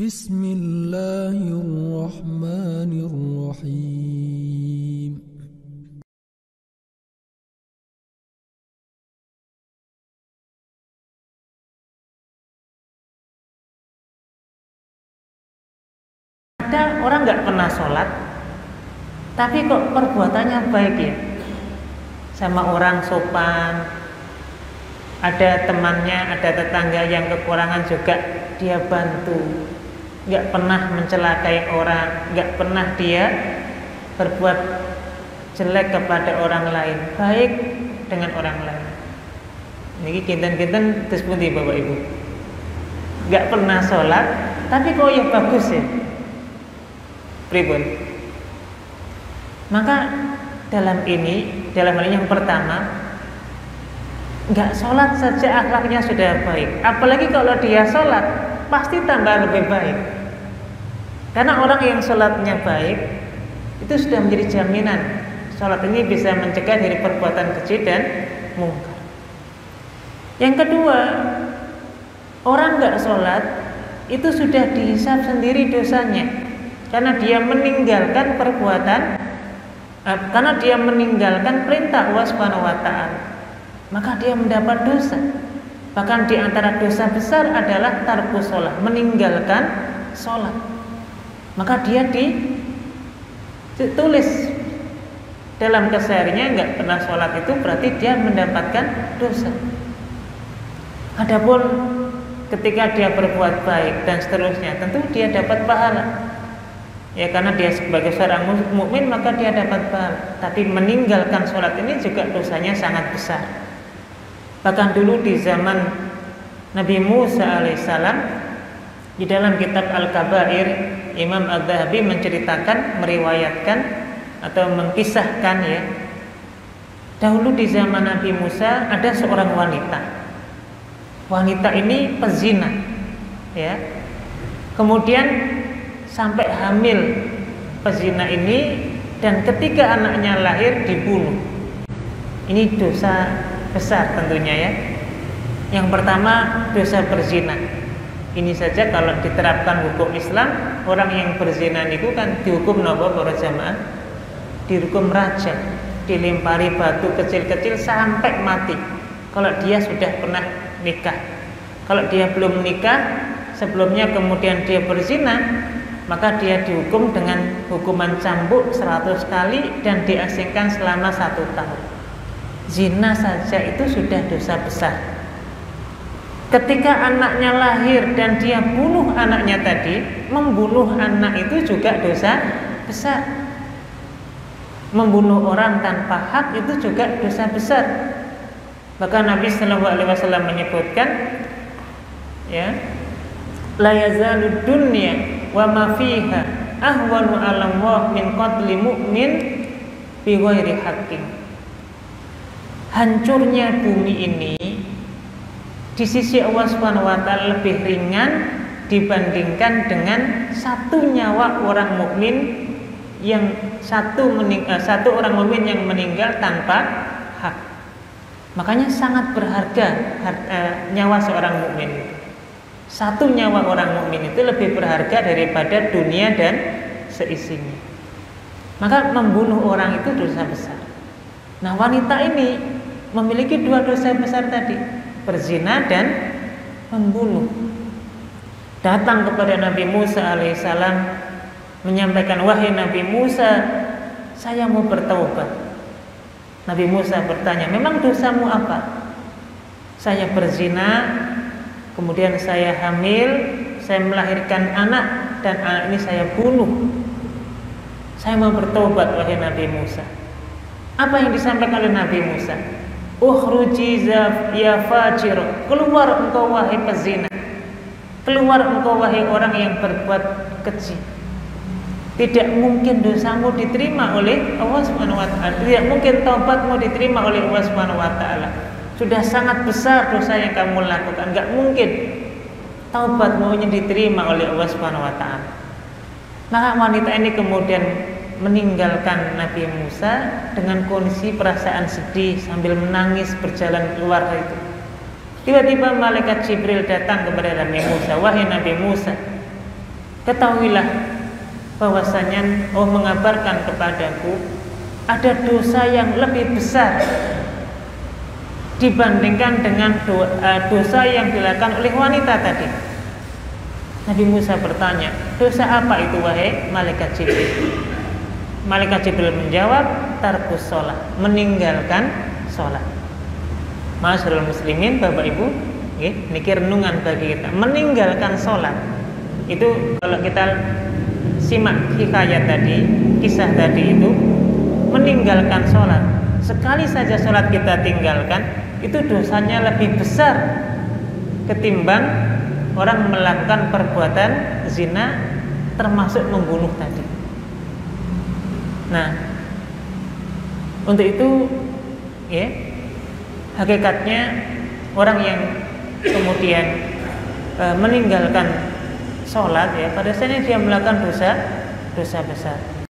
Bismillahirrahmanirrahim. Ada orang nggak pernah sholat, tapi kok perbuatannya baik ya, sama orang sopan, ada temannya, ada tetangga yang kekurangan juga dia bantu, nggak pernah mencelakai orang, nggak pernah dia berbuat jelek kepada orang lain, baik dengan orang lain. Ini kinten-kinten terus pundi Bapak Ibu, nggak pernah sholat, tapi kok ya bagus ya, pripun? Maka dalam hal ini yang pertama, nggak sholat saja akhlaknya sudah baik, apalagi kalau dia sholat pasti tambah lebih baik. Karena orang yang sholatnya baik itu sudah menjadi jaminan sholat ini bisa mencegah dari perbuatan keji dan mungkar. Yang kedua, orang nggak sholat itu sudah dihisab sendiri dosanya, karena dia meninggalkan karena dia meninggalkan perintah Allah Subhanahu wa Ta'ala, maka dia mendapat dosa. Bahkan di antara dosa besar adalah tarkus sholat, meninggalkan sholat. Maka dia ditulis dalam kesehariannya nggak pernah sholat, itu berarti dia mendapatkan dosa. Adapun ketika dia berbuat baik dan seterusnya, tentu dia dapat pahala. Ya, karena dia sebagai seorang mukmin maka dia dapat pahala. Tapi meninggalkan sholat ini juga dosanya sangat besar. Bahkan dulu di zaman Nabi Musa alaihissalam, di dalam kitab Al-Kabair, Imam Adz-Dzahabi menceritakan, meriwayatkan atau mengkisahkan ya, dahulu di zaman Nabi Musa ada seorang wanita. Wanita ini pezina, ya. Kemudian sampai hamil pezina ini, dan ketika anaknya lahir dibunuh. Ini dosa besar tentunya ya. Yang pertama, dosa berzina. Ini saja kalau diterapkan hukum Islam, orang yang berzina niku kan dihukum napa para jamaah? Dihukum rajam, dilempari batu kecil-kecil sampai mati kalau dia sudah pernah nikah. Kalau dia belum nikah, sebelumnya kemudian dia berzina, maka dia dihukum dengan hukuman cambuk 100 kali dan diasingkan selama 1 tahun. Zina saja itu sudah dosa besar. Ketika anaknya lahir dan dia bunuh anaknya tadi, membunuh anak itu juga dosa besar. Membunuh orang tanpa hak itu juga dosa besar. Bahkan Nabi Shallallahu Alaihi Wasallam menyebutkan, ya, la yazalud dunya wa ma fiha ahwanu 'ala Allah min qatli mu'min bi ghairi haqqin. Hancurnya bumi ini di sisi Allah Subhanahu wa Ta'ala lebih ringan dibandingkan dengan satu nyawa orang mukmin yang satu orang mukmin yang meninggal tanpa hak. Makanya sangat berharga nyawa seorang mukmin. Satu nyawa orang mukmin itu lebih berharga daripada dunia dan seisinya. Maka membunuh orang itu dosa besar. Nah, wanita ini memiliki 2 dosa besar tadi, berzina dan membunuh. Datang kepada Nabi Musa alaihissalam menyampaikan, wahai Nabi Musa, saya mau bertaubat. Nabi Musa bertanya, memang dosamu apa? Saya berzina, kemudian saya hamil, saya melahirkan anak, dan anak ini saya bunuh. Saya mau bertobat wahai Nabi Musa. Apa yang disampaikan oleh Nabi Musa? Ukhruji ya fajir, keluar engkau wahai pezina, keluar engkau wahai orang yang berbuat keji. Tidak mungkin dosamu diterima oleh Allah Subhanahu wa Ta'ala. Tidak mungkin taubatmu diterima oleh Allah Subhanahu wa Ta'ala. Sudah sangat besar dosa yang kamu lakukan, enggak mungkin taubatmu diterima oleh Allah Subhanahu wa Ta'ala. Maka wanita ini kemudian meninggalkan Nabi Musa dengan kondisi perasaan sedih sambil menangis berjalan keluar itu. Tiba-tiba malaikat Jibril datang kepada Nabi Musa, wahai Nabi Musa, ketahuilah bahwasanya Allah mengabarkan kepadaku ada dosa yang lebih besar dibandingkan dengan dosa yang dilakukan oleh wanita tadi. Nabi Musa bertanya, dosa apa itu wahai malaikat Jibril? Malaikat Jibril menjawab, tarkus sholat, meninggalkan sholat. Ma'asyiral muslimin, Bapak Ibu, ini renungan bagi kita. Meninggalkan sholat itu, kalau kita simak hikayat tadi, kisah tadi itu, meninggalkan sholat, sekali saja sholat kita tinggalkan, itu dosanya lebih besar ketimbang orang melakukan perbuatan zina, termasuk membunuh tadi. Nah, untuk itu ya, hakikatnya orang yang kemudian meninggalkan sholat, ya, pada saatnya dia melakukan dosa besar.